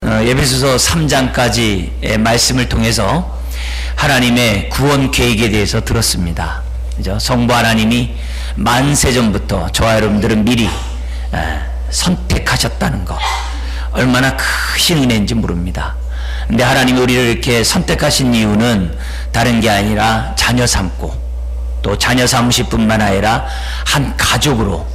에베소서 3장까지의 말씀을 통해서 하나님의 구원 계획에 대해서 들었습니다. 그죠? 성부 하나님이 만세전부터 저와 여러분들은 미리 선택하셨다는 거, 얼마나 크신 은혜인지 모릅니다. 근데 하나님이 우리를 이렇게 선택하신 이유는 다른 게 아니라 자녀 삼고, 또 자녀 삼으실 뿐만 아니라 한 가족으로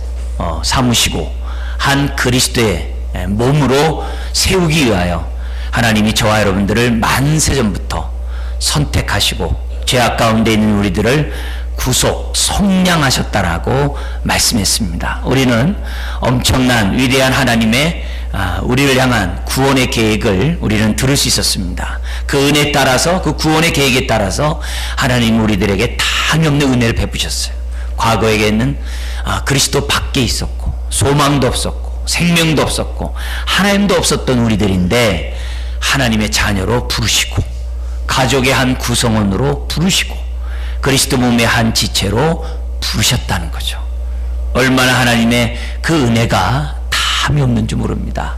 삼으시고 한 그리스도의 몸으로 세우기 위하여 하나님이 저와 여러분들을 만세전부터 선택하시고 죄악 가운데 있는 우리들을 구속, 속량하셨다라고 말씀했습니다. 우리는 엄청난 위대한 하나님의 우리를 향한 구원의 계획을 우리는 들을 수 있었습니다. 그 은혜에 따라서, 그 구원의 계획에 따라서 하나님 우리들에게 한없는 은혜를 베푸셨어요. 과거에는 그리스도 밖에 있었고 소망도 없었고 생명도 없었고 하나님도 없었던 우리들인데 하나님의 자녀로 부르시고 가족의 한 구성원으로 부르시고 그리스도 몸의 한 지체로 부르셨다는 거죠. 얼마나 하나님의 그 은혜가 담이 없는지 모릅니다.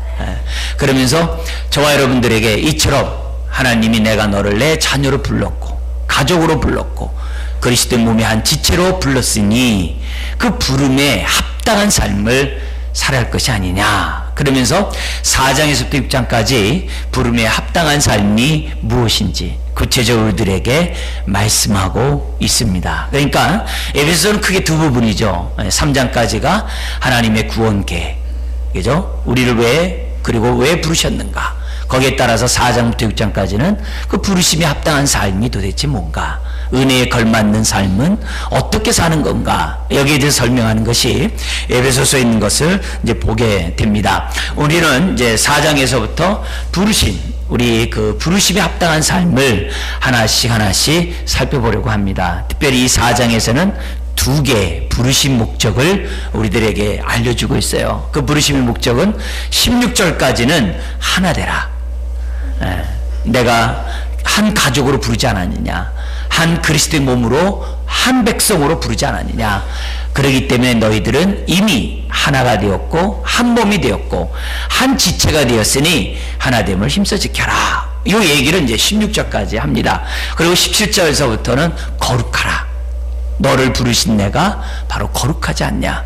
그러면서 저와 여러분들에게 이처럼 하나님이 내가 너를 내 자녀로 불렀고 가족으로 불렀고 그리스도 몸의 한 지체로 불렀으니 그 부름에 합당한 삶을 살아야 할 것이 아니냐. 그러면서 4장에서부터 6장까지 부름에 합당한 삶이 무엇인지 구체적으로 우리들에게 말씀하고 있습니다. 그러니까 에베소서는 크게 두 부분이죠. 3장까지가 하나님의 구원 계획, 그죠? 우리를 그리고 왜 부르셨는가. 거기에 따라서 4장부터 6장까지는 그 부르심에 합당한 삶이 도대체 뭔가, 은혜에 걸맞는 삶은 어떻게 사는 건가, 여기에 대해서 설명하는 것이 에베소서에 있는 것을 이제 보게 됩니다. 우리는 이제 4장에서부터 우리 그 부르심에 합당한 삶을 하나씩 살펴보려고 합니다. 특별히 이 4장에서는 두 개의 부르심 목적을 우리들에게 알려주고 있어요. 그 부르심의 목적은 16절까지는 하나 되라. 내가 한 가족으로 부르지 않았느냐, 한 그리스도의 몸으로 한 백성으로 부르지 않았느냐. 그러기 때문에 너희들은 이미 하나가 되었고 한 몸이 되었고 한 지체가 되었으니 하나됨을 힘써 지켜라. 이 얘기를 이제 16절까지 합니다. 그리고 17절에서부터는 거룩하라. 너를 부르신 내가 바로 거룩하지 않냐.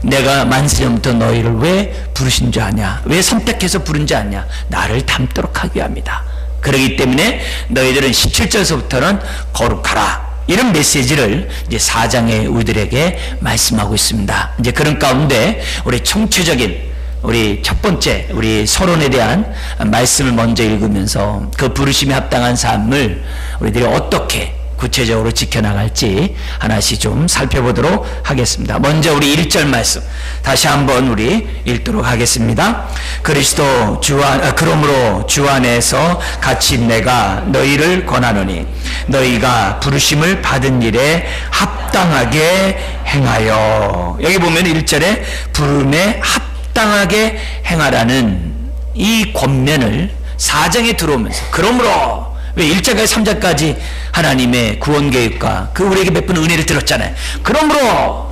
내가 만세전부터 너희를 왜 부르신 줄 아냐, 왜 선택해서 부른 줄 아냐, 나를 닮도록 하기 위함이다. 그렇기 때문에 너희들은 17절에서부터는 거룩하라, 이런 메시지를 이제 4장에 우리들에게 말씀하고 있습니다. 이제 그런 가운데 우리 총체적인 우리 첫 번째 우리 서론에 대한 말씀을 먼저 읽으면서 그 부르심에 합당한 삶을 우리들이 어떻게 구체적으로 지켜나갈지 하나씩 좀 살펴보도록 하겠습니다. 먼저 우리 1절 말씀 다시 한번 우리 읽도록 하겠습니다. 그러므로 주 안에서 갇힌 내가 너희를 권하노니 너희가 부르심을 받은 일에 합당하게 행하여. 여기 보면 1절에 부름에 합당하게 행하라는 이 권면을 4장에 들어오면서, 그러므로 왜 1장까지 3장까지 하나님의 구원 계획과 그 우리에게 베푼 은혜를 들었잖아요. 그러므로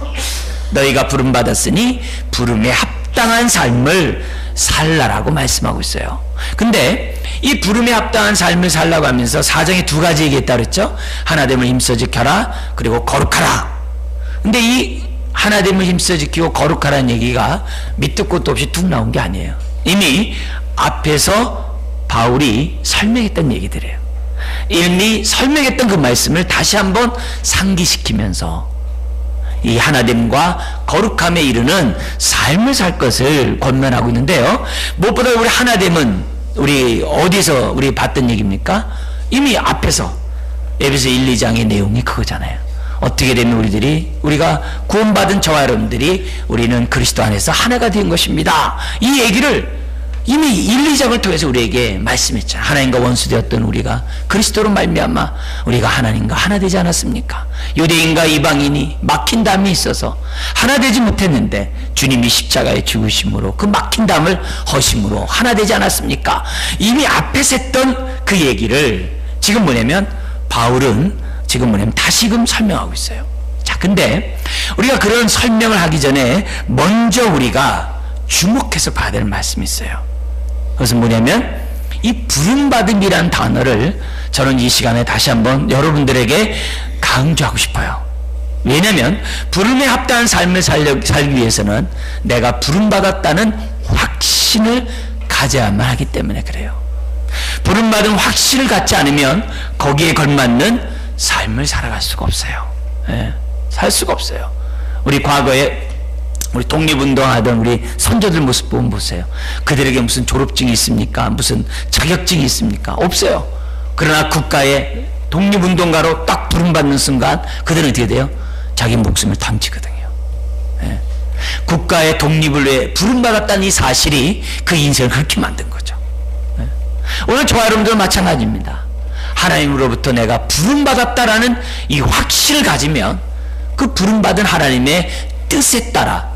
너희가 부름 받았으니 부름에 합당한 삶을 살라라고 말씀하고 있어요. 근데 이 부름에 합당한 삶을 살라고 하면서 4장에 두 가지 얘기했다 그랬죠. 하나됨을 힘써 지켜라, 그리고 거룩하라. 근데 이 하나됨을 힘써 지키고 거룩하라는 얘기가 밑도 끝도 없이 툭 나온 게 아니에요. 이미 앞에서 바울이 설명했던 얘기들이에요. 이미 설명했던 그 말씀을 다시 한번 상기시키면서 이 하나됨과 거룩함에 이르는 삶을 살 것을 권면하고 있는데요. 무엇보다 우리 하나됨은 우리 어디서 우리 봤던 얘기입니까? 이미 앞에서 에베소 1, 2장의 내용이 그거잖아요. 어떻게 되면 우리가 구원받은 저와 여러분들이 우리는 그리스도 안에서 하나가 된 것입니다. 이 얘기를 이미 1, 2장을 통해서 우리에게 말씀했잖아요. 하나님과 원수되었던 우리가 그리스도로 말미암아 우리가 하나님과 하나 되지 않았습니까? 유대인과 이방인이 막힌 담이 있어서 하나 되지 못했는데 주님이 십자가에 죽으심으로 그 막힌 담을 허심으로 하나 되지 않았습니까? 이미 앞에서 했던 그 얘기를 지금 바울은 다시금 설명하고 있어요. 자, 근데 우리가 그런 설명을 하기 전에 먼저 우리가 주목해서 봐야 될 말씀이 있어요. 그것은 뭐냐면 이 부름받음이란 단어를 저는 이 시간에 다시 한번 여러분들에게 강조하고 싶어요. 왜냐하면 부름에 합당한 삶을 살기 위해서는 내가 부름받았다는 확신을 가져야만 하기 때문에 그래요. 부름받은 확신을 갖지 않으면 거기에 걸맞는 삶을 살아갈 수가 없어요. 예, 살 수가 없어요. 우리 과거에 우리 독립운동하던 우리 선조들 모습 보면 보세요. 그들에게 무슨 졸업증이 있습니까? 무슨 자격증이 있습니까? 없어요. 그러나 국가의 독립운동가로 딱 부름받는 순간 그들은 어떻게 돼요? 자기 목숨을 던지거든요. 예. 국가의 독립을 위해 부름받았다는 이 사실이 그 인생을 그렇게 만든 거죠. 예. 오늘 저와 여러분들은 마찬가지입니다. 하나님으로부터 내가 부름받았다라는 이 확신을 가지면 그 부름받은 하나님의 뜻에 따라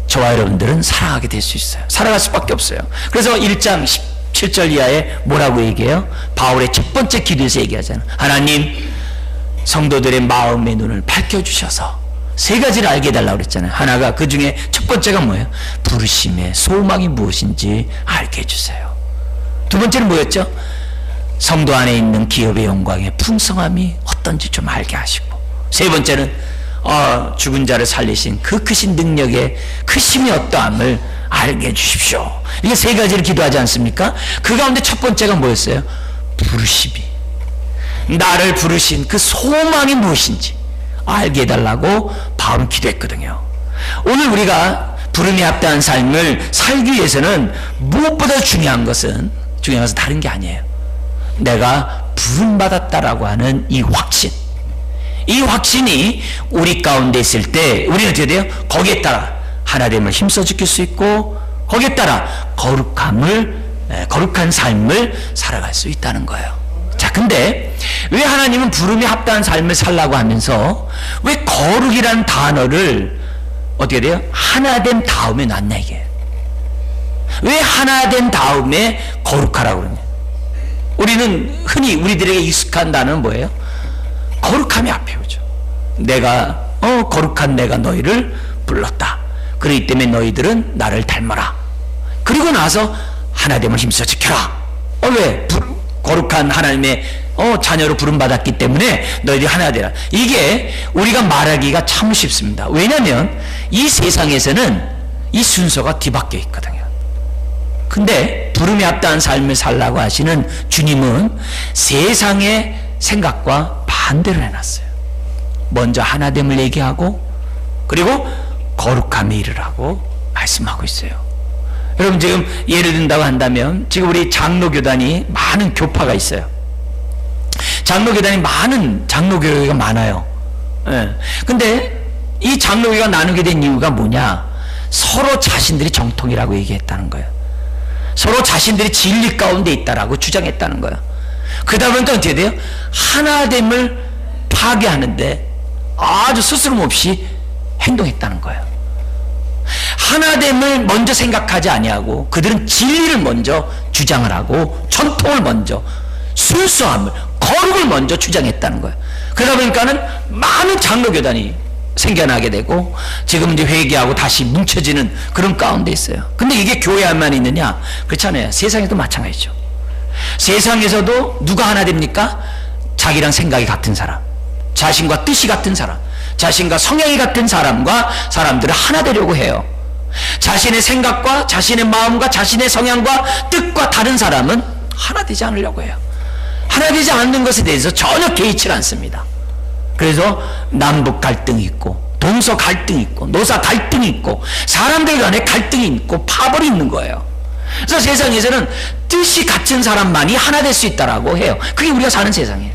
저와 여러분들은 살아가게 될 수 있어요. 살아갈 수밖에 없어요. 그래서 1장 17절 이하에 뭐라고 얘기해요? 바울의 첫 번째 기도에서 얘기하잖아요. 하나님, 성도들의 마음의 눈을 밝혀주셔서 세 가지를 알게 해달라고 그랬잖아요. 하나가, 그 중에 첫 번째가 뭐예요? 부르심의 소망이 무엇인지 알게 해주세요. 두 번째는 뭐였죠? 성도 안에 있는 기업의 영광의 풍성함이 어떤지 좀 알게 하시고, 세 번째는 죽은 자를 살리신 그 크신 능력의 크심이 어떠함을 알게 해주십시오. 이게 세 가지를 기도하지 않습니까? 그 가운데 첫 번째가 뭐였어요? 부르심이, 나를 부르신 그 소망이 무엇인지 알게 해달라고 바울은 기도했거든요. 오늘 우리가 부름에 합당한 삶을 살기 위해서는 무엇보다 중요한 것은 다른 게 아니에요. 내가 부름받았다라고 하는 이 확신, 이 확신이 우리 가운데 있을 때 우리는 어떻게 돼요? 거기에 따라 하나됨을 힘써 지킬 수 있고, 거기에 따라 거룩한 삶을 살아갈 수 있다는 거예요. 자, 근데 왜 하나님은 부름에 합당한 삶을 살라고 하면서 왜 거룩이라는 단어를 어떻게 돼요? 하나된 다음에 놨냐 이게. 왜 하나된 다음에 거룩하라고 그러냐. 우리는 흔히 우리들에게 익숙한 단어는 뭐예요? 거룩함이 앞에 오죠. 내가 거룩한 내가 너희를 불렀다. 그렇기 때문에 너희들은 나를 닮아라. 그리고 나서 하나됨을 힘써 지켜라. 왜? 거룩한 하나님의 자녀로 부름받았기 때문에 너희들이 하나 되라. 이게 우리가 말하기가 참 쉽습니다. 왜냐하면 이 세상에서는 이 순서가 뒤바뀌어 있거든요. 근데 부름에 합당한 삶을 살라고 하시는 주님은 세상의 생각과 반대로 해놨어요. 먼저 하나됨을 얘기하고, 그리고 거룩함의 일을 하고 말씀하고 있어요. 여러분, 지금 예를 든다고 한다면 지금 우리 장로교단이 많은 교파가 있어요. 장로교단이 많은 장로교회가 많아요. 근데 이 장로교회가 나누게 된 이유가 뭐냐? 서로 자신들이 정통이라고 얘기했다는 거예요. 서로 자신들이 진리 가운데 있다라고 주장했다는 거예요. 그러다 보니까 어떻게 돼요? 하나됨을 파괴하는데 아주 스스럼 없이 행동했다는 거예요. 하나됨을 먼저 생각하지 아니하고 그들은 진리를 먼저 주장을 하고 전통을 먼저, 순수함을, 거룩을 먼저 주장했다는 거예요. 그러다 보니까는 많은 장로교단이 생겨나게 되고 지금 이제 회개하고 다시 뭉쳐지는 그런 가운데 있어요. 근데 이게 교회에만 있느냐? 그렇지 않아요. 세상에도 마찬가지죠. 세상에서도 누가 하나 됩니까? 자기랑 생각이 같은 사람, 자신과 뜻이 같은 사람, 자신과 성향이 같은 사람과 사람들을 하나 되려고 해요. 자신의 생각과 자신의 마음과 자신의 성향과 뜻과 다른 사람은 하나 되지 않으려고 해요. 하나 되지 않는 것에 대해서 전혀 개의치 않습니다. 그래서 남북 갈등이 있고, 동서 갈등이 있고, 노사 갈등이 있고, 사람들 간에 갈등이 있고, 파벌이 있는 거예요. 그래서 세상에서는 뜻이 같은 사람만이 하나 될 수 있다라고 해요. 그게 우리가 사는 세상이에요.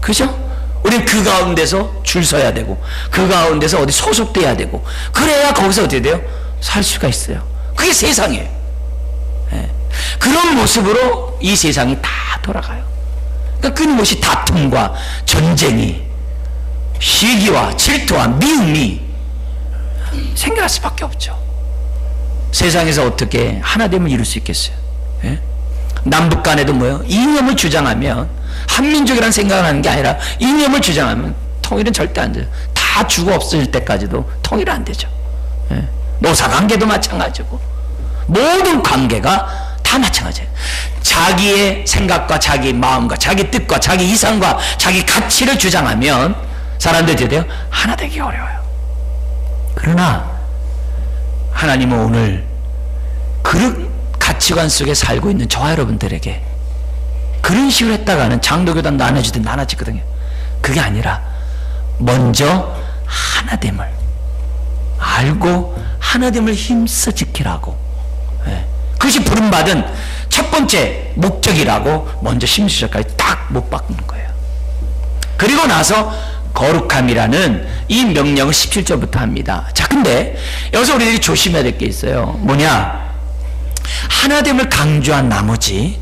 그죠? 우리는 그 가운데서 줄 서야 되고, 그 가운데서 어디 소속돼야 되고, 그래야 거기서 어떻게 돼요? 살 수가 있어요. 그게 세상이에요. 그런 모습으로 이 세상이 다 돌아가요. 그러니까 끊임없이 다툼과 전쟁이, 시기와 질투와 미움이 생겨날 수밖에 없죠. 세상에서 어떻게 하나됨을 이룰 수 있겠어요? 남북 간에도 뭐예요? 이념을 주장하면, 한민족이라는 생각을 하는 게 아니라 이념을 주장하면 통일은 절대 안 돼요. 다 죽어 없어질 때까지도 통일 안 되죠. 노사관계도 마찬가지고 모든 관계가 다 마찬가지예요. 자기의 생각과 자기 마음과 자기 뜻과 자기 이상과 자기 가치를 주장하면 사람들이 어떻게 돼요? 하나 되기 어려워요. 그러나 하나님은 오늘 그런 가치관 속에 살고 있는 저와 여러분들에게 그런 식으로 했다가는 장로교단 나눠지든 나눠지거든요. 그게 아니라 먼저 하나됨을 알고 하나됨을 힘써 지키라고, 그것이 부름받은 첫 번째 목적이라고 먼저 심수저까지 딱 못 바꾸는 거예요. 그리고 나서 거룩함이라는 이 명령을 17절부터 합니다. 자, 근데 여기서 우리들이 조심해야 될 게 있어요. 뭐냐? 하나됨을 강조한 나머지,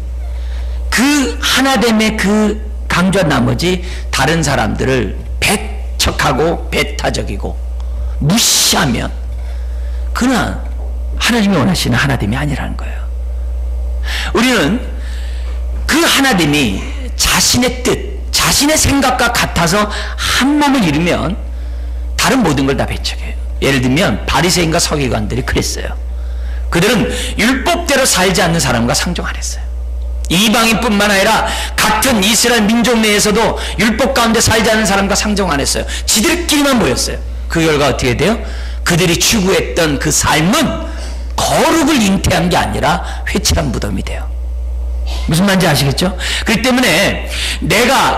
그 하나됨의 그 강조한 나머지 다른 사람들을 배척하고 배타적이고 무시하면 그는 하나님이 원하시는 하나됨이 아니라는 거예요. 우리는 그 하나됨이 자신의 뜻, 자신의 생각과 같아서 한 몸을 이루면 다른 모든 걸 다 배척해요. 예를 들면 바리새인과 서기관들이 그랬어요. 그들은 율법대로 살지 않는 사람과 상종 안 했어요. 이방인뿐만 아니라 같은 이스라엘 민족 내에서도 율법 가운데 살지 않는 사람과 상종 안 했어요. 지들끼리만 모였어요. 그 결과 어떻게 돼요? 그들이 추구했던 그 삶은 거룩을 잉태한 게 아니라 회칠한 무덤이 돼요. 무슨 말인지 아시겠죠? 그렇기 때문에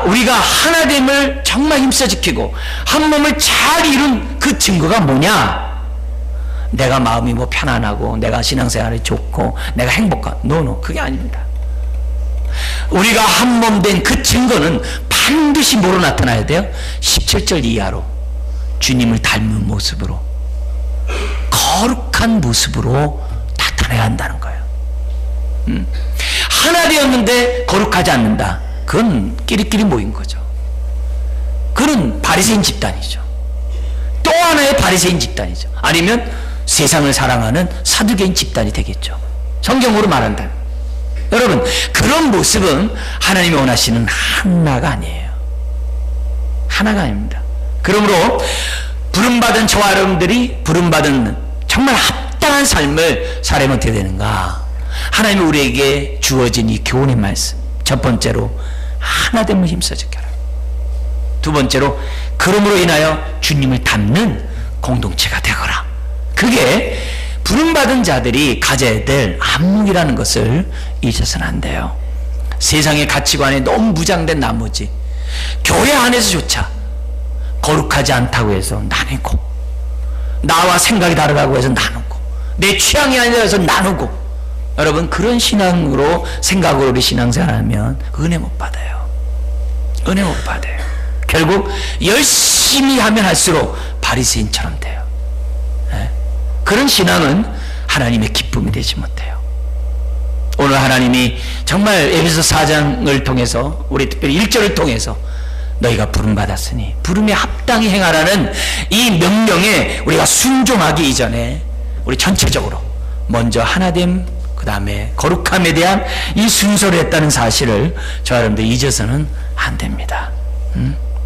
우리가 하나됨을 정말 힘써 지키고 한 몸을 잘 이룬 그 증거가 뭐냐? 내가 마음이 뭐 편안하고 내가 신앙생활이 좋고 내가 행복한, 노, 그게 아닙니다. 우리가 한 몸 된 그 증거는 반드시 뭐로 나타나야 돼요? 17절 이하로 주님을 닮은 모습으로, 거룩한 모습으로 나타내야 한다는 거예요. 하나 되었는데 거룩하지 않는다. 그건 끼리끼리 모인 거죠. 그건 바리새인 집단이죠. 또 하나의 바리새인 집단이죠. 아니면 세상을 사랑하는 사두개인 집단이 되겠죠. 성경으로 말한다면. 여러분, 그런 모습은 하나님이 원하시는 하나가 아니에요. 하나가 아닙니다. 그러므로 부름받은 저와 여러분들이 부름받은 정말 합당한 삶을 살아면 어떻게 되는가? 하나님이 우리에게 주어진 이 교훈의 말씀, 첫 번째로 하나됨을 힘써 지켜라. 두 번째로 그러므로 인하여 주님을 닮는 공동체가 되거라. 그게 부름받은 자들이 가져야 될 안목이라는 것을 잊어서는 안 돼요. 세상의 가치관에 너무 무장된 나머지 교회 안에서조차 거룩하지 않다고 해서 나누고, 나와 생각이 다르다고 해서 나누고, 내 취향이 아니라 해서 나누고, 여러분 그런 신앙으로 생각으로 우리 신앙생활하면 은혜 못 받아요. 은혜 못 받아요. 결국 열심히 하면 할수록 바리새인처럼 돼요. 그런 신앙은 하나님의 기쁨이 되지 못해요. 오늘 하나님이 정말 에베소 4장을 통해서, 우리 특별히 1절을 통해서 너희가 부름받았으니 부름에 합당히 행하라는 이 명령에 우리가 순종하기 이전에 우리 전체적으로 먼저 하나됨, 그 다음에 거룩함에 대한 이 순서를 했다는 사실을 저 여러분들 잊어서는 안 됩니다.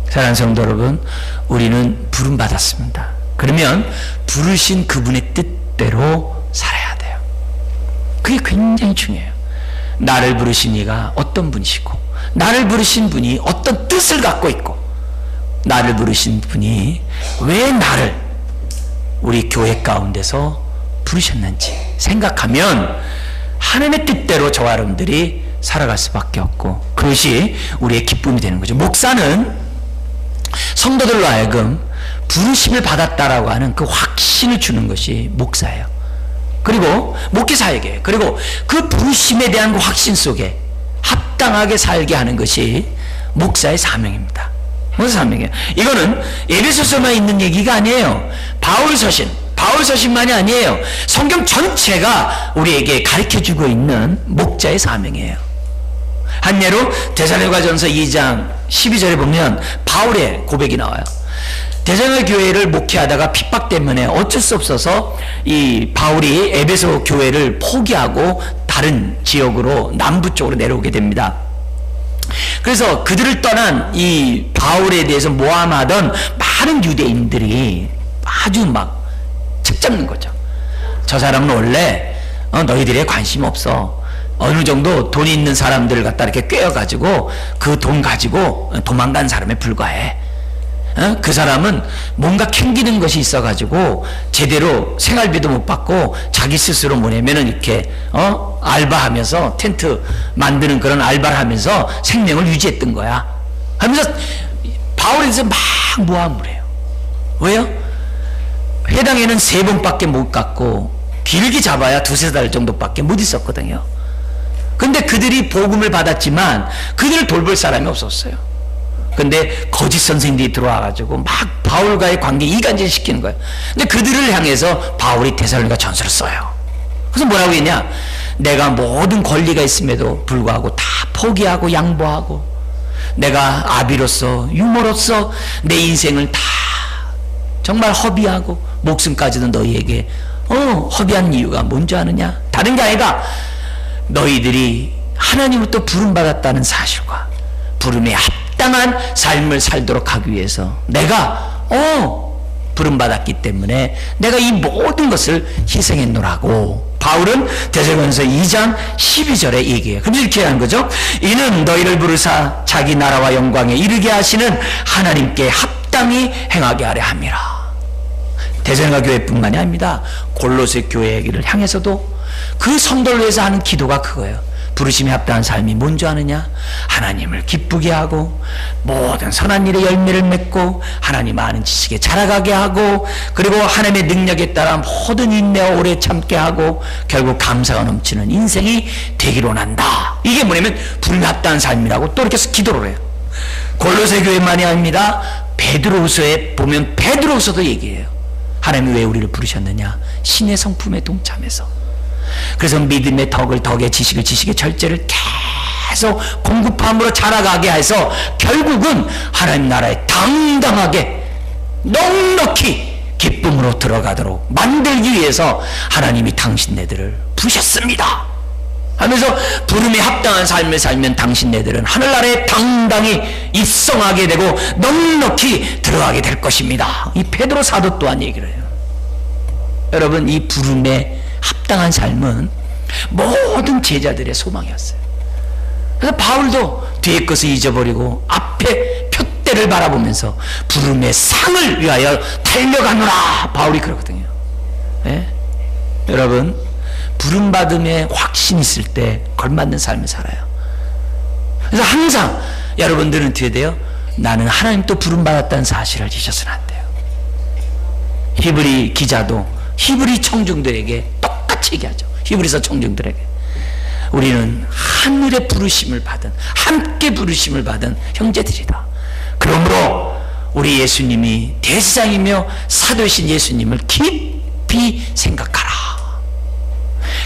사랑하는 성도 여러분, 우리는 부름받았습니다. 그러면 부르신 그분의 뜻대로 살아야 돼요. 그게 굉장히 중요해요. 나를 부르신 이가 어떤 분이시고, 나를 부르신 분이 어떤 뜻을 갖고 있고, 나를 부르신 분이 왜 나를 우리 교회 가운데서 부르셨는지 생각하면 하나님의 뜻대로 저와 여러분들이 살아갈 수밖에 없고, 그것이 우리의 기쁨이 되는 거죠. 목사는 성도들로 하여금 부르심을 받았다라고 하는 그 확신을 주는 것이 목사예요. 그리고 목회사에게, 그리고 그 부르심에 대한 그 확신 속에 합당하게 살게 하는 것이 목사의 사명입니다. 무슨 사명이에요? 이거는 에베소서만 있는 얘기가 아니에요. 바울 서신만이 아니에요. 성경 전체가 우리에게 가르쳐주고 있는 목자의 사명이에요. 한 예로 데살로니가전서 2장 12절에 보면 바울의 고백이 나와요. 데살로니가 교회를 목회하다가 핍박 때문에 어쩔 수 없어서 이 바울이 에베소 교회를 포기하고 다른 지역으로 남부 쪽으로 내려오게 됩니다. 그래서 그들을 떠난 이 바울에 대해서 모함하던 많은 유대인들이 아주 막 책잡는 거죠. 저 사람은 원래 너희들의 관심 없어. 어느 정도 돈 있는 사람들을 갖다 이렇게 꿰어가지고 그 돈 가지고 도망간 사람에 불과해. 그 사람은 뭔가 캥기는 것이 있어가지고 제대로 생활비도 못 받고 자기 스스로 뭐냐면은 이렇게 알바하면서 텐트 만드는 그런 알바를 하면서 생명을 유지했던 거야. 하면서 바울에서 막 모함을 해요. 왜요? 회당에는 3번밖에 못 갔고 길게 잡아야 2-3달 정도밖에 못 있었거든요. 근데 그들이 복음을 받았지만 그들을 돌볼 사람이 없었어요. 근데 거짓 선생님들이 들어와가지고 막 바울과의 관계 이간질 시키는 거예요. 근데 그들을 향해서 바울이 데살로니가 전서를 써요. 그래서 뭐라고 했냐? 내가 모든 권리가 있음에도 불구하고 다 포기하고 양보하고 내가 아비로서 유모로서 내 인생을 다 정말 허비하고 목숨까지도 너희에게 허비한 이유가 뭔지 아느냐? 다른 게 아니라 너희들이 하나님으로부터 부름받았다는 사실과 부름에 합당한 삶을 살도록 하기 위해서 내가 부름받았기 때문에 내가 이 모든 것을 희생했노라고 바울은 데살로니가서 2장 12절에 얘기해요. 그럼 이렇게 하는 거죠. 이는 너희를 부르사 자기 나라와 영광에 이르게 하시는 하나님께 합당히 행하게 하려 함이라. 데살로니가 교회뿐만이 아닙니다. 골로새 교회를 향해서도 그 성도를 위해서 하는 기도가 그거예요. 부르심에 합당한 삶이 뭔지 아느냐? 하나님을 기쁘게 하고 모든 선한 일에 열매를 맺고 하나님 아는 지식에 자라가게 하고 그리고 하나님의 능력에 따라 모든 인내와 오래 참게 하고 결국 감사가 넘치는 인생이 되기로 한다. 이게 뭐냐면 부르심에 합당한 삶이라고 또 이렇게 기도를 해요. 골로새 교회만이 아닙니다. 베드로후서에 보면 베드로후서도 얘기해요. 하나님이 왜 우리를 부르셨느냐? 신의 성품에 동참해서. 그래서 믿음의 덕의 지식의 절제를 계속 공급함으로 자라가게 해서 결국은 하나님 나라에 당당하게 넉넉히 기쁨으로 들어가도록 만들기 위해서 하나님이 당신네들을 부르셨습니다 하면서 부름에 합당한 삶을 살면 당신네들은 하늘나라에 당당히 입성하게 되고 넉넉히 들어가게 될 것입니다. 이 베드로 사도 또한 얘기를 해요. 여러분, 이 부름에 합당한 삶은 모든 제자들의 소망이었어요. 그래서 바울도 뒤의 것을 잊어버리고 앞에 표대를 바라보면서 부름의 상을 위하여 달려가노라 바울이 그러거든요. 네? 여러분, 부름받음에 확신이 있을 때 걸맞는 삶을 살아요. 그래서 항상 여러분들은 어떻게 돼요? 나는 하나님 또 부름받았다는 사실을 잊어서는 안 돼요. 히브리 기자도 히브리 청중들에게 똑같이 얘기하죠. 히브리서 청중들에게 우리는 하늘의 부르심을 받은, 함께 부르심을 받은 형제들이다. 그러므로 우리 예수님이 대제사장이며 사도이신 예수님을 깊이 생각하라.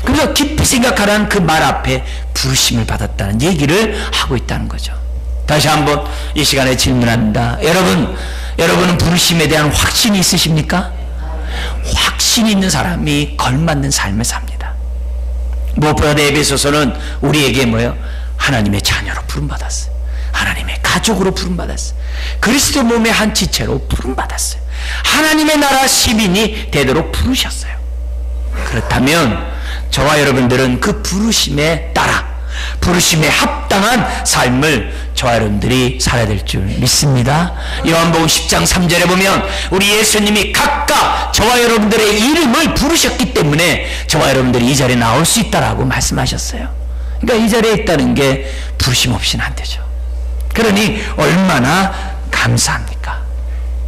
그래서 깊이 생각하라는 그 말 앞에 부르심을 받았다는 얘기를 하고 있다는 거죠. 다시 한번 이 시간에 질문합니다. 여러분은 부르심에 대한 확신이 있으십니까? 확신이 있는 사람이 걸맞는 삶을 삽니다. 무엇보다 에베소서는 우리에게 뭐예요? 하나님의 자녀로 부름받았어요. 하나님의 가족으로 부름받았어요. 그리스도 몸의 한 지체로 부름받았어요. 하나님의 나라 시민이 되도록 부르셨어요. 그렇다면 저와 여러분들은 그 부르심에 따라 부르심에 합당한 삶을 저와 여러분들이 살아야 될 줄 믿습니다. 요한복음 10장 3절에 보면 우리 예수님이 각각 저와 여러분들의 이름을 부르셨기 때문에 저와 여러분들이 이 자리에 나올 수 있다라고 말씀하셨어요. 그러니까 이 자리에 있다는 게 부르심 없이는 안 되죠. 그러니 얼마나 감사합니까?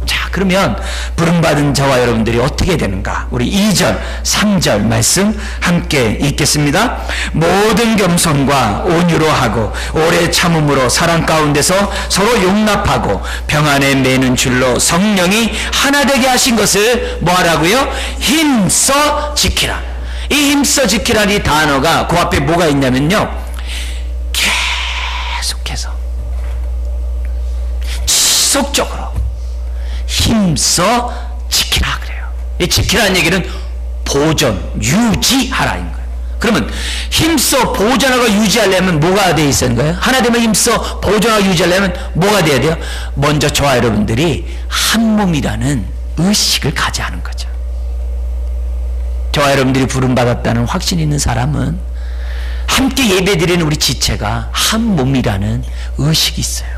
자, 그러면 부름받은 저와 여러분들이 어떻게 되는가? 우리 2절, 3절 말씀 함께 읽겠습니다. 모든 겸손과 온유로 하고 오래 참음으로 사랑 가운데서 서로 용납하고 평안에 매는 줄로 성령이 하나 되게 하신 것을 뭐하라고요? 힘써 지키라. 이 힘써 지키라는 이 단어가 그 앞에 뭐가 있냐면요, 계속해서 지속적으로 힘써 지키라 그래요. 이 지키라는 얘기는 보존, 유지하라인 거예요. 그러면 힘써 보존하고 유지하려면 뭐가 돼 있는 거예요? 하나 되면 힘써 보존하고 유지하려면 뭐가 돼야 돼요? 먼저 저와 여러분들이 한 몸이라는 의식을 가져야 하는 거죠. 저와 여러분들이 부름받았다는 확신이 있는 사람은 함께 예배드리는 우리 지체가 한 몸이라는 의식이 있어요.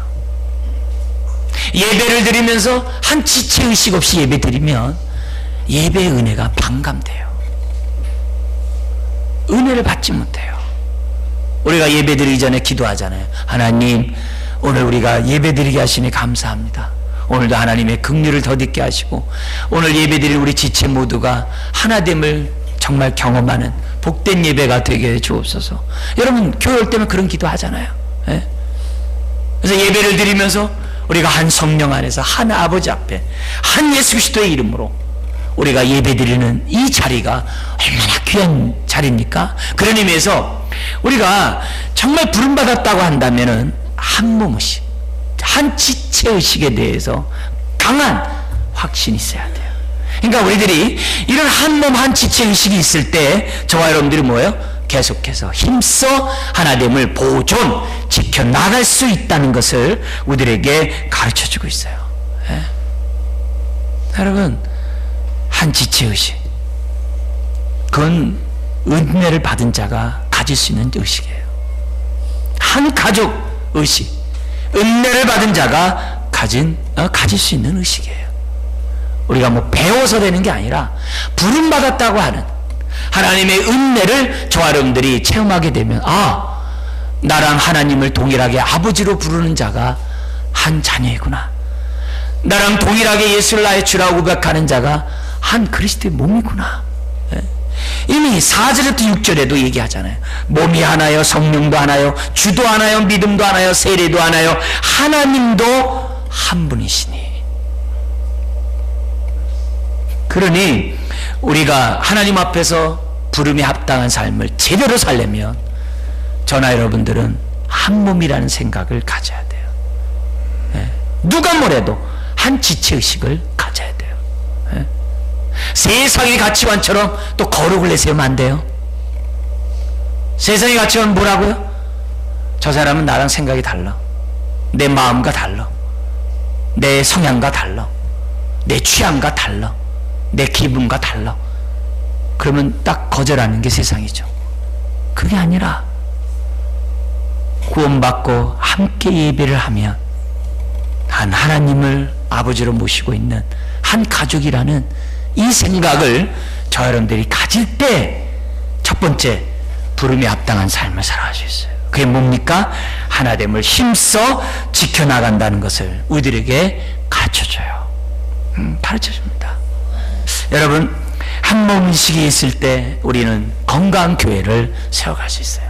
예배를 드리면서 한 지체 의식 없이 예배 드리면 예배의 은혜가 반감돼요. 은혜를 받지 못해요. 우리가 예배 드리기 전에 기도하잖아요. 하나님, 오늘 우리가 예배 드리게 하시니 감사합니다. 오늘도 하나님의 긍휼을 더딛게 하시고 오늘 예배 드리는 우리 지체 모두가 하나됨을 정말 경험하는 복된 예배가 되게 해 주옵소서. 여러분 교회 올 때면 그런 기도 하잖아요. 예? 그래서 예배를 드리면서 우리가 한 성령 안에서 한 아버지 앞에 한 예수 그리스도의 이름으로 우리가 예배 드리는 이 자리가 얼마나 귀한 자리입니까? 그런 의미에서 우리가 정말 부름받았다고 한다면은 한 몸의식, 한 지체의식에 대해서 강한 확신이 있어야 돼요. 그러니까 우리들이 이런 한 몸 한 지체의식이 있을 때 저와 여러분들이 뭐예요? 계속해서 힘써 하나됨을 보존, 지켜나갈 수 있다는 것을 우리들에게 가르쳐주고 있어요. 예? 여러분, 한 지체의식, 그건 은혜를 받은 자가 가질 수 있는 의식이에요. 한 가족 의식, 은혜를 받은 자가 가질 수 있는 의식이에요. 우리가 뭐 배워서 되는 게 아니라 부름받았다고 하는 하나님의 은혜를 저와 여러분들이 체험하게 되면, 아, 나랑 하나님을 동일하게 아버지로 부르는 자가 한 자녀이구나. 나랑 동일하게 예수를 나의 주라고 고백하는 자가 한 그리스도의 몸이구나. 이미 4절부터 6절에도 얘기하잖아요. 몸이 하나요, 성령도 하나요, 주도 하나요, 믿음도 하나요, 세례도 하나요, 하나님도 한 분이시니. 그러니 우리가 하나님 앞에서 부름에 합당한 삶을 제대로 살려면 저나 여러분들은 한 몸이라는 생각을 가져야 돼요. 누가 뭐래도 한 지체의식을 가져야 돼요. 세상의 가치관처럼 또 거룩을 내세우면 안 돼요. 세상의 가치관은 뭐라고요? 저 사람은 나랑 생각이 달라, 내 마음과 달라, 내 성향과 달라, 내 취향과 달라, 내 기분과 달라. 그러면 딱 거절하는 게 세상이죠. 그게 아니라 구원받고 함께 예배를 하면 한 하나님을 아버지로 모시고 있는 한 가족이라는 이 생각을 저 여러분들이 가질 때 첫 번째 부름에 합당한 삶을 살아갈 수 있어요. 그게 뭡니까? 하나됨을 힘써 지켜나간다는 것을 우리들에게 가르쳐줘요. 가르쳐줍니다. 여러분, 한 몸의식이 있을 때 우리는 건강한 교회를 세워갈 수 있어요.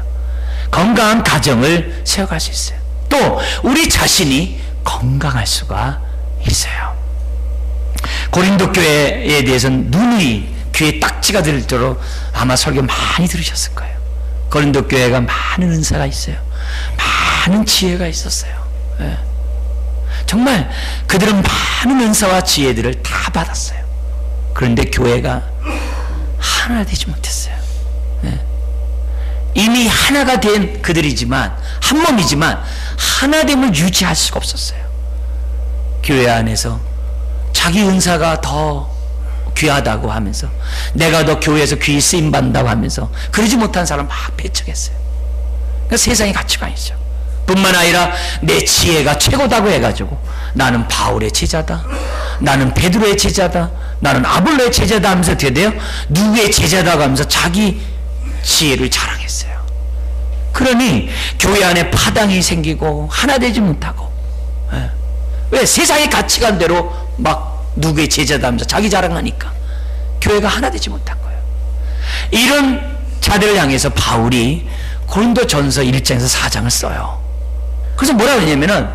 건강한 가정을 세워갈 수 있어요. 또 우리 자신이 건강할 수가 있어요. 고린도 교회에 대해서는 누누이 귀에 딱지가 들도록 아마 설교 많이 들으셨을 거예요. 고린도 교회가 많은 은사가 있어요. 많은 지혜가 있었어요. 예. 정말 그들은 많은 은사와 지혜들을 다 받았어요. 그런데 교회가 하나 되지 못했어요. 예. 이미 하나가 된 그들이지만, 한 몸이지만 하나됨을 유지할 수가 없었어요. 교회 안에서 자기 은사가 더 귀하다고 하면서, 내가 더 교회에서 귀히 쓰임받는다고 하면서 그러지 못한 사람 막 배척했어요. 그러니까 세상의 가치관이죠. 뿐만 아니라 내 지혜가 최고다고 해가지고 나는 바울의 제자다, 나는 베드로의 제자다, 나는 아볼로의 제자다 하면서 어떻게 돼요? 누구의 제자다고 하면서 자기 지혜를 자랑했어요. 그러니 교회 안에 파당이 생기고 하나 되지 못하고, 왜? 세상의 가치관대로 막 누구의 제자다 하면서 자기 자랑하니까 교회가 하나 되지 못한 거예요. 이런 자들을 향해서 바울이 고린도전서 1장에서 4장을 써요. 그래서 뭐라고 하냐면은,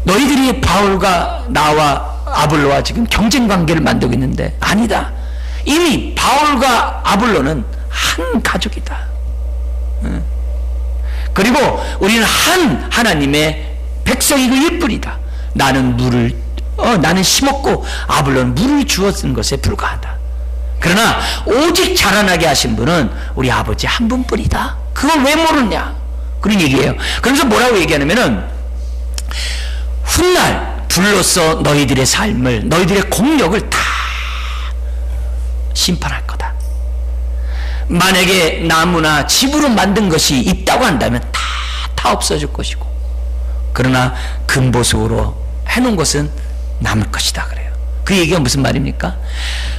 너희들이 바울과 나와 아볼로와 지금 경쟁 관계를 만들고 있는데, 아니다. 이미 바울과 아볼로는 한 가족이다. 그리고 우리는 한 하나님의 백성이고 일뿐이다. 나는 심었고 아볼로는 물을 주었던 것에 불과하다. 그러나 오직 자라나게 하신 분은 우리 아버지 한 분뿐이다. 그걸 왜 모르냐, 그런 얘기예요. 그래서 뭐라고 얘기하냐면은, 훗날 불로써 너희들의 삶을, 너희들의 공력을 다 심판할 거다. 만약에 나무나 집으로 만든 것이 있다고 한다면 다 없어질 것이고, 그러나 금보석으로 해놓은 것은 남을 것이다 그래요. 그 얘기가 무슨 말입니까?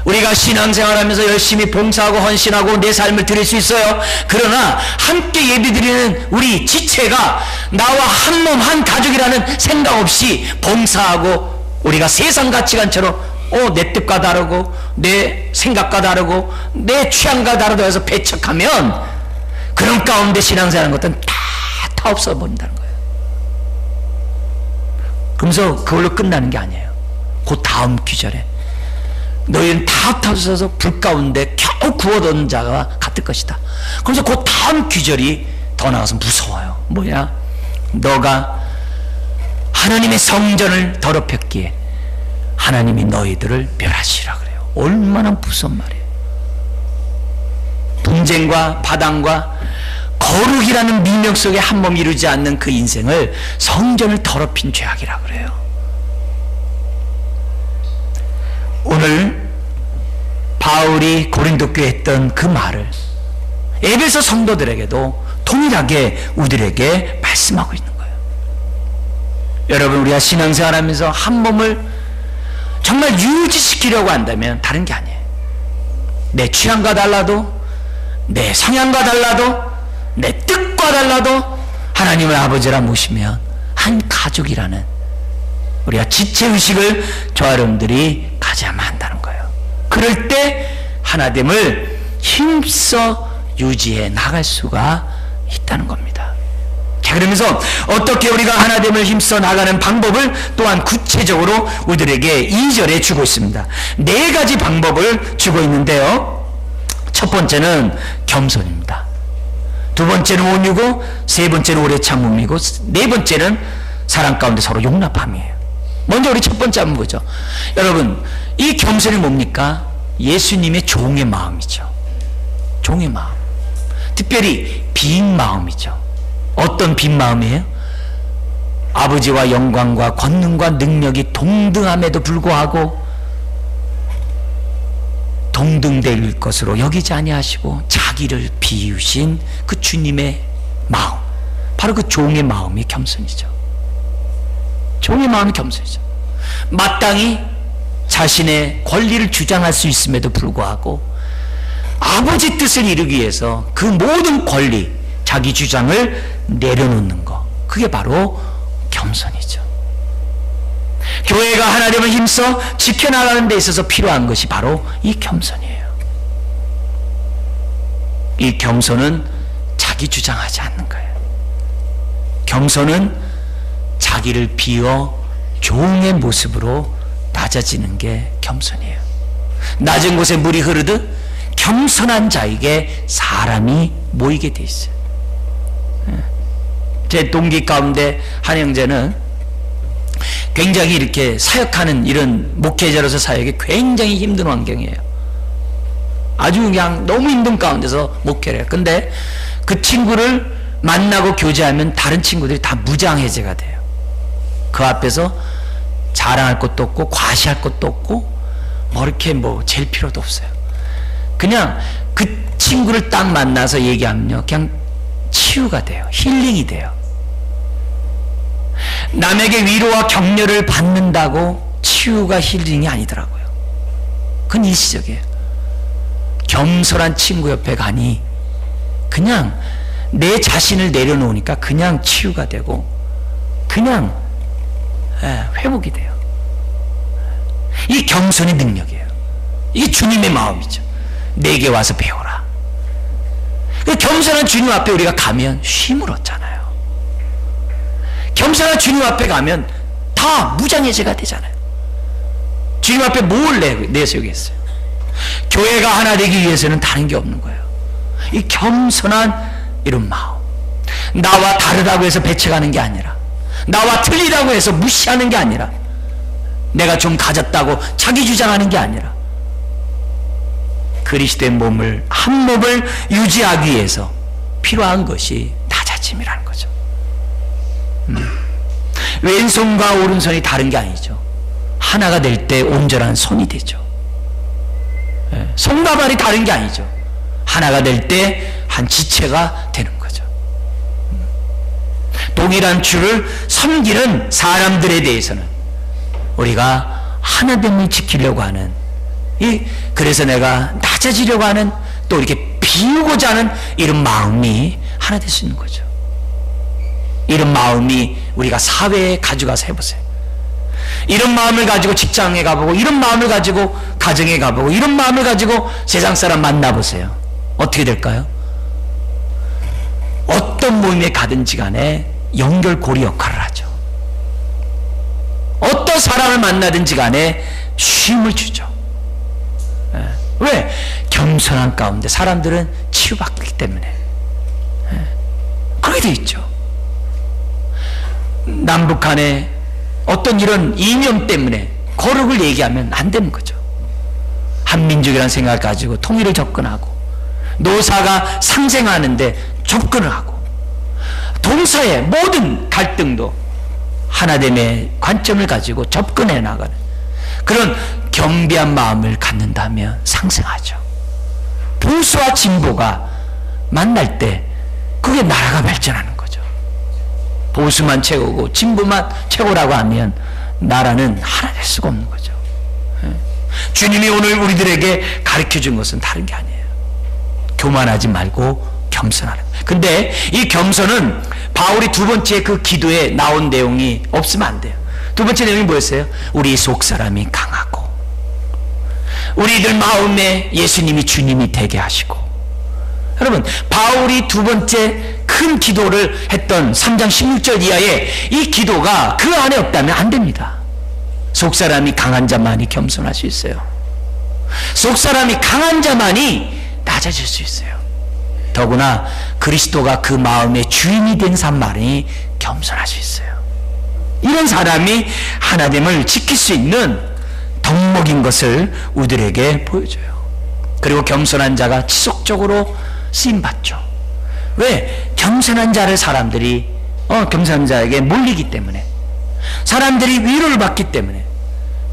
우리가 신앙생활하면서 열심히 봉사하고 헌신하고 내 삶을 드릴 수 있어요. 그러나 함께 예배드리는 우리 지체가 나와 한 몸 한 가족이라는 생각 없이 봉사하고, 우리가 세상 가치관처럼 내 뜻과 다르고 내 생각과 다르고 내 취향과 다르다 해서 배척하면, 그런 가운데 신앙생활하는 것들은 다 없어버린다는 거예요. 그러면서 그걸로 끝나는 게 아니에요. 그 다음 귀절에 너희는 다 흩어져서 불 가운데 겨우 구워놓은 자가 같을 것이다. 그래서 그 다음 귀절이 더 나아가서 무서워요. 뭐야? 너가 하나님의 성전을 더럽혔기에 하나님이 너희들을 멸하시라 그래요. 얼마나 무서운 말이에요. 분쟁과 바당과 거룩이라는 미명 속에 한 몸 이루지 않는 그 인생을 성전을 더럽힌 죄악이라 그래요. 오늘 바울이 고린도 교회에 했던 그 말을 에베소 성도들에게도 동일하게 우리들에게 말씀하고 있는 거예요. 여러분, 우리가 신앙생활하면서 한 몸을 정말 유지시키려고 한다면 다른 게 아니에요. 내 취향과 달라도, 내 성향과 달라도, 내 뜻과 달라도 하나님을 아버지라 모시면 한 가족이라는 우리가 지체의식을 저와 여러분들이 가져야만 한다는 거예요. 그럴 때 하나됨을 힘써 유지해 나갈 수가 있다는 겁니다. 자, 그러면서 어떻게 우리가 하나됨을 힘써 나가는 방법을 또한 구체적으로 우리들에게 2절에 주고 있습니다. 4가지 방법을 주고 있는데요. 첫 번째는 겸손입니다. 두 번째는 온유고, 세 번째는 오래 참음이고, 네 번째는 사랑 가운데 서로 용납함이에요. 먼저 우리 첫 번째 한번 보죠. 여러분, 이 겸손이 뭡니까? 예수님의 종의 마음이죠. 종의 마음. 특별히 빈 마음이죠. 어떤 빈 마음이에요? 아버지와 영광과 권능과 능력이 동등함에도 불구하고 동등될 것으로 여기지 아니하시고 자기를 비우신 그 주님의 마음, 바로 그 종의 마음이 겸손이죠. 종의 마음이 겸손이죠. 마땅히 자신의 권리를 주장할 수 있음에도 불구하고 아버지 뜻을 이루기 위해서 그 모든 권리, 자기 주장을 내려놓는 것, 그게 바로 겸손이죠. 교회가 하나님을 힘써 지켜나가는 데 있어서 필요한 것이 바로 이 겸손이에요. 이 겸손은 자기 주장하지 않는 거예요. 겸손은 자기를 비워 종의 모습으로 낮아지는 게 겸손이에요. 낮은 곳에 물이 흐르듯 겸손한 자에게 사람이 모이게 돼 있어요. 제 동기 가운데 한 형제는 굉장히 이렇게 사역하는 이런 목회자로서 사역이 굉장히 힘든 환경이에요. 아주 그냥 너무 힘든 가운데서 목회를 해요. 근데 그 친구를 만나고 교제하면 다른 친구들이 다 무장해제가 돼요. 그 앞에서 자랑할 것도 없고 과시할 것도 없고 뭐 이렇게 뭐 잴 필요도 없어요. 그냥 그 친구를 딱 만나서 얘기하면요, 그냥 치유가 돼요. 힐링이 돼요. 남에게 위로와 격려를 받는다고 치유가 힐링이 아니더라고요. 그건 일시적이에요. 겸손한 친구 옆에 가니 그냥 내 자신을 내려놓으니까 그냥 치유가 되고 그냥 회복이 돼요. 이 겸손의 능력이에요. 이게 주님의 마음이죠. 내게 와서 배워라. 겸손한 주님 앞에 우리가 가면 쉼을 얻잖아요. 겸손한 주님 앞에 가면 다 무장해제가 되잖아요. 주님 앞에 뭘 내세우겠어요? 교회가 하나 되기 위해서는 다른 게 없는 거예요. 이 겸손한 이런 마음, 나와 다르다고 해서 배척하는 게 아니라, 나와 틀리다고 해서 무시하는 게 아니라, 내가 좀 가졌다고 자기 주장하는 게 아니라, 그리스도의 몸을, 한 몸을 유지하기 위해서 필요한 것이 다자짐이라는 거죠. 왼손과 오른손이 다른 게 아니죠. 하나가 될 때 온전한 손이 되죠. 손과 발이 다른 게 아니죠. 하나가 될 때 한 지체가 되는 거죠. 동일한 주를 섬기는 사람들에 대해서는 우리가 하나됨을 지키려고 하는, 그래서 내가 낮아지려고 하는, 또 이렇게 비우고자 하는 이런 마음이 하나 될 수 있는 거죠. 이런 마음이 우리가 사회에 가져가서 해보세요. 이런 마음을 가지고 직장에 가보고, 이런 마음을 가지고 가정에 가보고, 이런 마음을 가지고 세상 사람 만나보세요. 어떻게 될까요? 어떤 모임에 가든지 간에 연결고리 역할을 하죠. 어떤 사람을 만나든지 간에 쉼을 주죠. 왜? 겸손한 가운데 사람들은 치유받기 때문에. 그렇게 돼 있죠. 남북 간에 어떤 이런 이념 때문에 거룩을 얘기하면 안 되는 거죠. 한민족이라는 생각을 가지고 통일을 접근하고, 노사가 상생하는데 접근을 하고, 동서의 모든 갈등도 하나됨의 관점을 가지고 접근해 나가는 그런 겸비한 마음을 갖는다면 상승하죠. 보수와 진보가 만날 때 그게 나라가 발전하는 거죠. 보수만 최고고 진보만 최고라고 하면 나라는 하나 될 수가 없는 거죠. 주님이 오늘 우리들에게 가르쳐준 것은 다른 게 아니에요. 교만하지 말고 겸손하는 거예요. 근데 이 겸손은 바울이 두 번째 그 기도에 나온 내용이 없으면 안 돼요. 두 번째 내용이 뭐였어요? 우리 속사람이 강하고, 우리들 마음에 예수님이 주님이 되게 하시고. 여러분, 바울이 두 번째 큰 기도를 했던 3장 16절 이하의 이 기도가 그 안에 없다면 안 됩니다. 속사람이 강한 자만이 겸손할 수 있어요. 속사람이 강한 자만이 낮아질 수 있어요. 더구나 그리스도가 그 마음의 주인이 된 사람만이 겸손할 수 있어요. 이런 사람이 하나됨을 지킬 수 있는 덕목인 것을 우리들에게 보여줘요. 그리고 겸손한 자가 지속적으로 쓰임받죠. 왜? 겸손한 자를 사람들이 겸손한 자에게 몰리기 때문에, 사람들이 위로를 받기 때문에.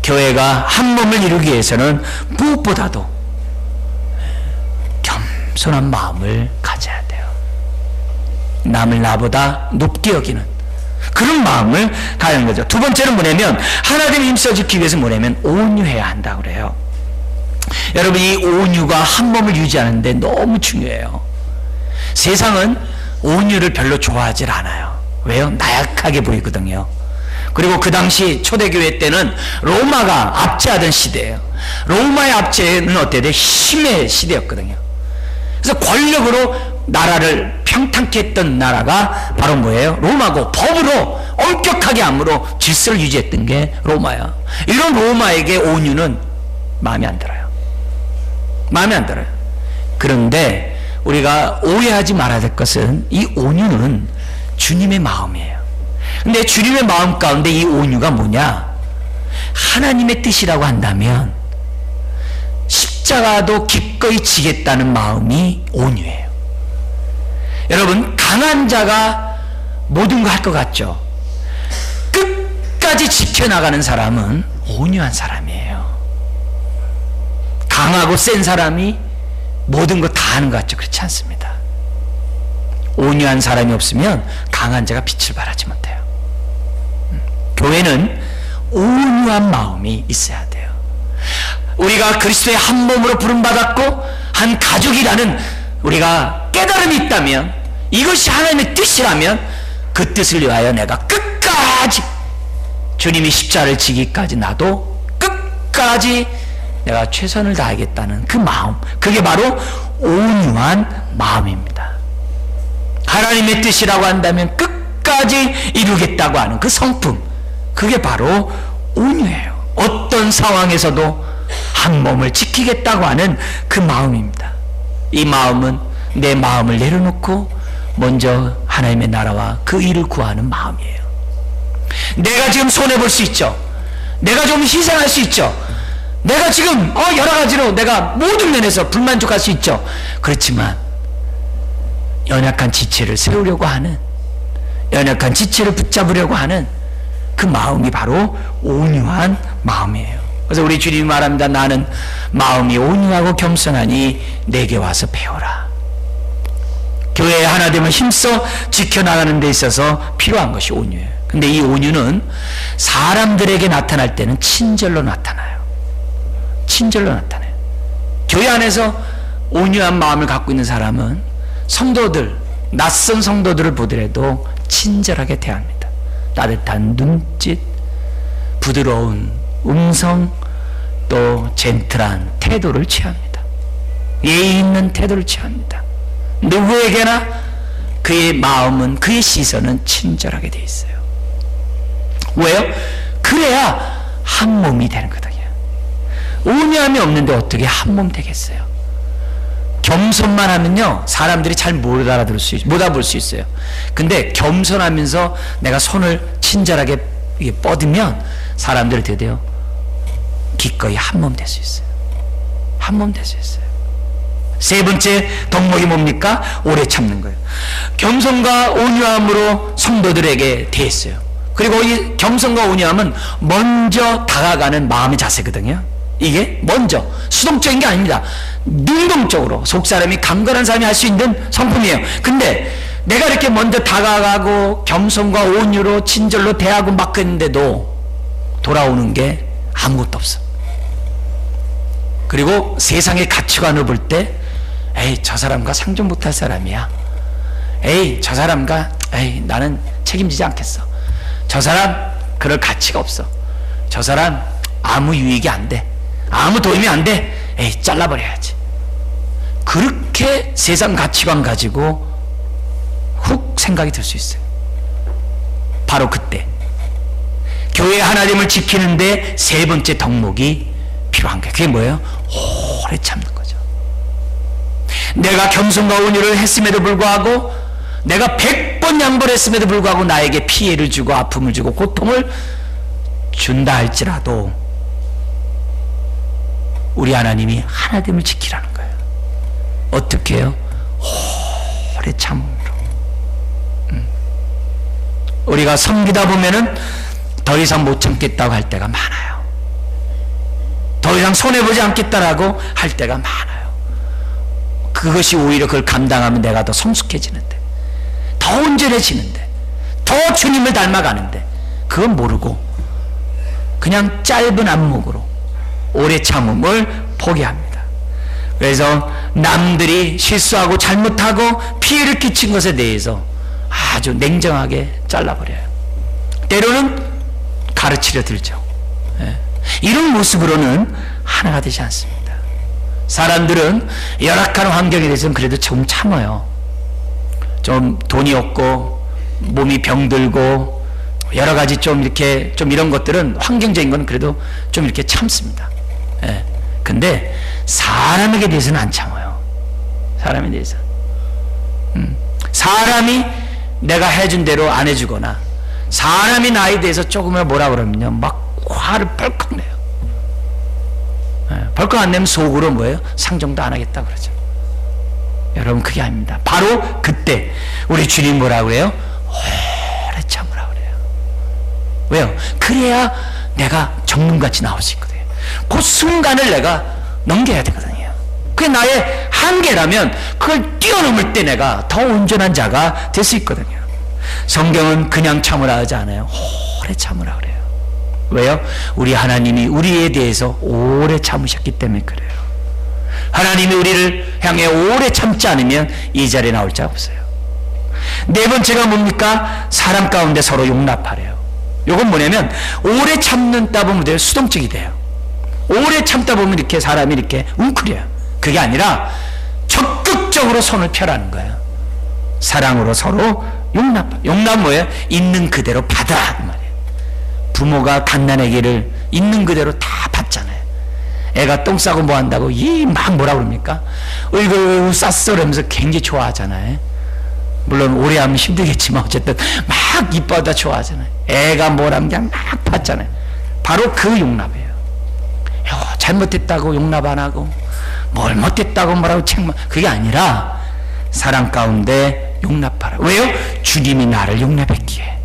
교회가 한 몸을 이루기 위해서는 무엇보다도 겸손한 마음을 가져야 돼요. 남을 나보다 높게 여기는 그런 마음을 가지는 거죠. 두 번째는 뭐냐면, 하나님을 힘써 지키기 위해서 뭐냐면 온유해야 한다고 그래요. 여러분, 이 온유가 한 몸을 유지하는데 너무 중요해요. 세상은 온유를 별로 좋아하질 않아요. 왜요? 나약하게 보이거든요. 그리고 그 당시 초대교회 때는 로마가 압제하던 시대예요. 로마의 압제는 어때요? 힘의 시대였거든요. 그래서 권력으로 나라를 평탄케 했던 나라가 바로 뭐예요? 로마고, 법으로 엄격하게 함으로 질서를 유지했던 게 로마야. 이런 로마에게 온유는 마음에 안 들어요. 마음에 안 들어요. 그런데 우리가 오해하지 말아야 될 것은 이 온유는 주님의 마음이에요. 근데 주님의 마음 가운데 이 온유가 뭐냐? 하나님의 뜻이라고 한다면 십자가도 기꺼이 지겠다는 마음이 온유예요. 여러분, 강한 자가 모든 거 할 것 같죠? 끝까지 지켜나가는 사람은 온유한 사람이에요. 강하고 센 사람이 모든 거 다 하는 것 같죠? 그렇지 않습니다. 온유한 사람이 없으면 강한 자가 빛을 발하지 못해요. 교회는 온유한 마음이 있어야 돼요. 우리가 그리스도의 한 몸으로 부름받았고 한 가족이라는 우리가 깨달음이 있다면, 이것이 하나님의 뜻이라면 그 뜻을 위하여 내가 끝까지, 주님이 십자가를 지기까지 나도 끝까지 내가 최선을 다하겠다는 그 마음, 그게 바로 온유한 마음입니다. 하나님의 뜻이라고 한다면 끝까지 이루겠다고 하는 그 성품, 그게 바로 온유예요. 어떤 상황에서도 한 몸을 지키겠다고 하는 그 마음입니다. 이 마음은 내 마음을 내려놓고 먼저 하나님의 나라와 그 일을 구하는 마음이에요. 내가 지금 손해볼 수 있죠. 내가 좀 희생할 수 있죠. 내가 지금 여러 가지로 내가 모든 면에서 불만족할 수 있죠. 그렇지만 연약한 지체를 세우려고 하는, 연약한 지체를 붙잡으려고 하는 그 마음이 바로 온유한 마음이에요. 그래서 우리 주님이 말합니다. 나는 마음이 온유하고 겸손하니 내게 와서 배워라. 교회의 하나됨을 힘써 지켜나가는 데 있어서 필요한 것이 온유예요. 근데 이 온유는 사람들에게 나타날 때는 친절로 나타나요. 친절로 나타나요. 교회 안에서 온유한 마음을 갖고 있는 사람은 성도들, 낯선 성도들을 보더라도 친절하게 대합니다. 따뜻한 눈짓, 부드러운 음성, 또 젠틀한 태도를 취합니다. 예의 있는 태도를 취합니다. 누구에게나 그의 마음은, 그의 시선은 친절하게 되어 있어요. 왜요? 그래야 한 몸이 되는 거거든요. 온유함이 없는데 어떻게 한 몸 되겠어요? 겸손만 하면요, 사람들이 잘 못 알아볼 수 있어요. 근데 겸손하면서 내가 손을 친절하게 뻗으면 사람들이 어떻게 돼요? 기꺼이 한 몸 될 수 있어요. 한 몸 될 수 있어요. 세 번째 덕목이 뭡니까? 오래 참는 거예요. 겸손과 온유함으로 성도들에게 대했어요. 그리고 이 겸손과 온유함은 먼저 다가가는 마음의 자세거든요. 이게 먼저 수동적인 게 아닙니다. 능동적으로 속사람이 강건한 사람이 할 수 있는 성품이에요. 근데 내가 이렇게 먼저 다가가고 겸손과 온유로 친절로 대하고 막 했는데도 돌아오는 게 아무것도 없어. 그리고 세상의 가치관을 볼 때 에이, 저 사람과 상종 못할 사람이야. 에이, 저 사람과 에이, 나는 책임지지 않겠어. 저 사람 그럴 가치가 없어. 저 사람 아무 유익이 안 돼. 아무 도움이 안 돼. 에이, 잘라버려야지. 그렇게 세상 가치관 가지고 훅 생각이 들 수 있어요. 바로 그때 교회 하나됨을 지키는데 세 번째 덕목이 필요한 거예요. 그게 뭐예요? 오래 참는 거죠. 내가 겸손과 온유를 했음에도 불구하고, 내가 100번 양보를 했음에도 불구하고 나에게 피해를 주고 아픔을 주고 고통을 준다 할지라도 우리 하나님이 하나됨을 지키라는 거예요. 어떻게 해요? 오래 참음으로. 우리가 섬기다 보면은 더 이상 못 참겠다고 할 때가 많아요. 더 이상 손해보지 않겠다라고 할 때가 많아요. 그것이 오히려 그걸 감당하면 내가 더 성숙해지는데, 더 온전해지는데, 더 주님을 닮아가는데, 그건 모르고 그냥 짧은 안목으로 오래 참음을 포기합니다. 그래서 남들이 실수하고 잘못하고 피해를 끼친 것에 대해서 아주 냉정하게 잘라버려요. 때로는 가르치려 들죠. 이런 모습으로는 하나가 되지 않습니다. 사람들은 열악한 환경에 대해서는 그래도 좀 참아요. 좀 돈이 없고 몸이 병들고 여러 가지 좀 이렇게 좀 이런 것들은 환경적인 건 그래도 좀 이렇게 참습니다. 근데 사람에게 대해서는 안 참아요. 사람에 대해서. 사람이 내가 해준 대로 안 해주거나 사람이 나에 대해서 조금이라도 뭐라 그러면요, 막 화를 벌컥 내요. 벌컥 안 내면 속으로 뭐예요? 상종도 안 하겠다 그러죠. 여러분, 그게 아닙니다. 바로 그때 우리 주님 뭐라고 해요? 오래 참으라 그래요. 왜요? 그래야 내가 정문같이 나올 수 있거든요. 그 순간을 내가 넘겨야 되거든요. 그게 나의 한계라면 그걸 뛰어넘을 때 내가 더 온전한 자가 될 수 있거든요. 성경은 그냥 참으라 하지 않아요. 오래 참으라 그래요. 왜요? 우리 하나님이 우리에 대해서 오래 참으셨기 때문에 그래요. 하나님이 우리를 향해 오래 참지 않으면 이 자리에 나올 자 없어요. 네 번째가 뭡니까? 사람 가운데 서로 용납하래요. 이건 뭐냐면 오래 참는다 보면 수동적이 돼요. 오래 참다 보면 이렇게 사람이 이렇게 웅크려요. 그게 아니라 적극적으로 손을 펴라는 거예요. 사랑으로 서로 용납 뭐예요? 있는 그대로 받아 그 말이에요. 부모가 갓난아기를 있는 그대로 다 받잖아요. 애가 똥 싸고 뭐 한다고 막 뭐라 그럽니까? 으이구 쌌어 이러면서 굉장히 좋아하잖아요. 물론 오래 하면 힘들겠지만 어쨌든 막 이뻐하다 좋아하잖아요. 애가 뭐라면 그냥 막 받잖아요. 바로 그 용납이에요. 잘못했다고 용납 안 하고 뭘 못했다고 뭐라고 책망, 그게 아니라 사랑 가운데 용납하라. 왜요? 주님이 나를 용납했기에,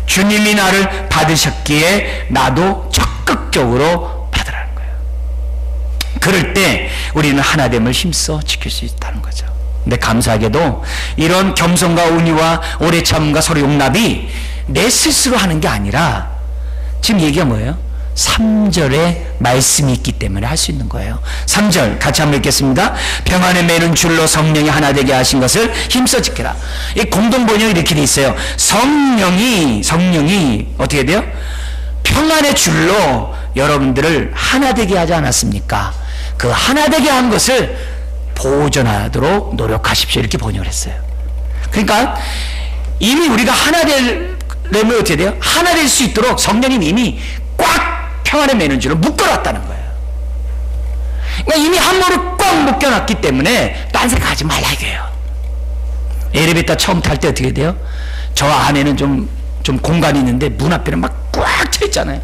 주님이 나를 받으셨기에 나도 적극 적극적으로 받으라는 거예요. 그럴 때 우리는 하나됨을 힘써 지킬 수 있다는 거죠. 근데 감사하게도 이런 겸손과 온유와 오래 참음과 서로 용납이 내 스스로 하는 게 아니라 지금 얘기가 뭐예요? 3절에 말씀이 있기 때문에 할 수 있는 거예요. 3절 같이 한번 읽겠습니다. 평안에 매는 줄로 성령이 하나 되게 하신 것을 힘써 지켜라. 이 공동번역이 이렇게 돼 있어요. 성령이 어떻게 돼요? 평안의 줄로 여러분들을 하나 되게 하지 않았습니까? 그 하나 되게 한 것을 보존하도록 노력하십시오. 이렇게 번역을 했어요. 그러니까 이미 우리가 하나 되려면 어떻게 돼요? 하나 될 수 있도록 성령님 이미 꽉 평안에 매는 줄로 묶어놨다는 거예요. 그러니까 이미 한 번을 꽉 묶여놨기 때문에 딴 생각하지 말라 이거예요. 엘리베이터 처음 탈 때 어떻게 돼요? 저 안에는 좀 공간이 있는데 문 앞에는 막 꽉 차 있잖아요.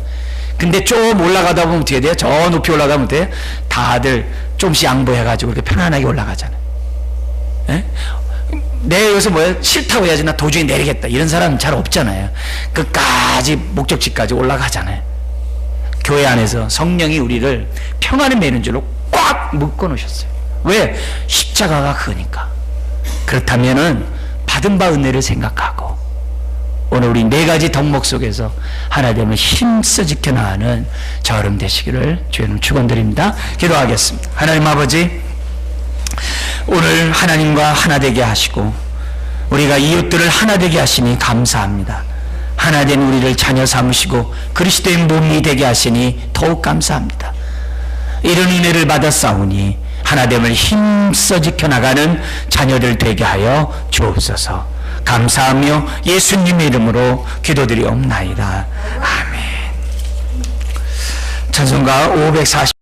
근데 좀 올라가다 보면 어떻게 돼요? 저 높이 올라가면 돼요? 다들 좀씩 양보해가지고 이렇게 편안하게 올라가잖아요. 에? 내가 여기서 뭐야? 싫다고 해야지 나 도중에 내리겠다 이런 사람은 잘 없잖아요. 끝까지 목적지까지 올라가잖아요. 교회 안에서 성령이 우리를 평안에 매는 줄로 꽉 묶어 놓으셨어요. 왜? 십자가가 그거니까. 그렇다면은 받은 바 은혜를 생각하고 오늘 우리 네 가지 덕목 속에서 하나됨을 힘써 지켜나가는 저 여러분 되시기를 주님 축원드립니다. 기도하겠습니다. 하나님 아버지, 오늘 하나님과 하나 되게 하시고 우리가 이웃들을 하나 되게 하시니 감사합니다. 하나된 우리를 자녀 삼으시고 그리스도의 몸이 되게 하시니 더욱 감사합니다. 이런 은혜를 받았사오니 하나됨을 힘써 지켜나가는 자녀들 되게 하여 주옵소서. 감사하며 예수님의 이름으로 기도드리옵나이다. 아멘. 찬송가 540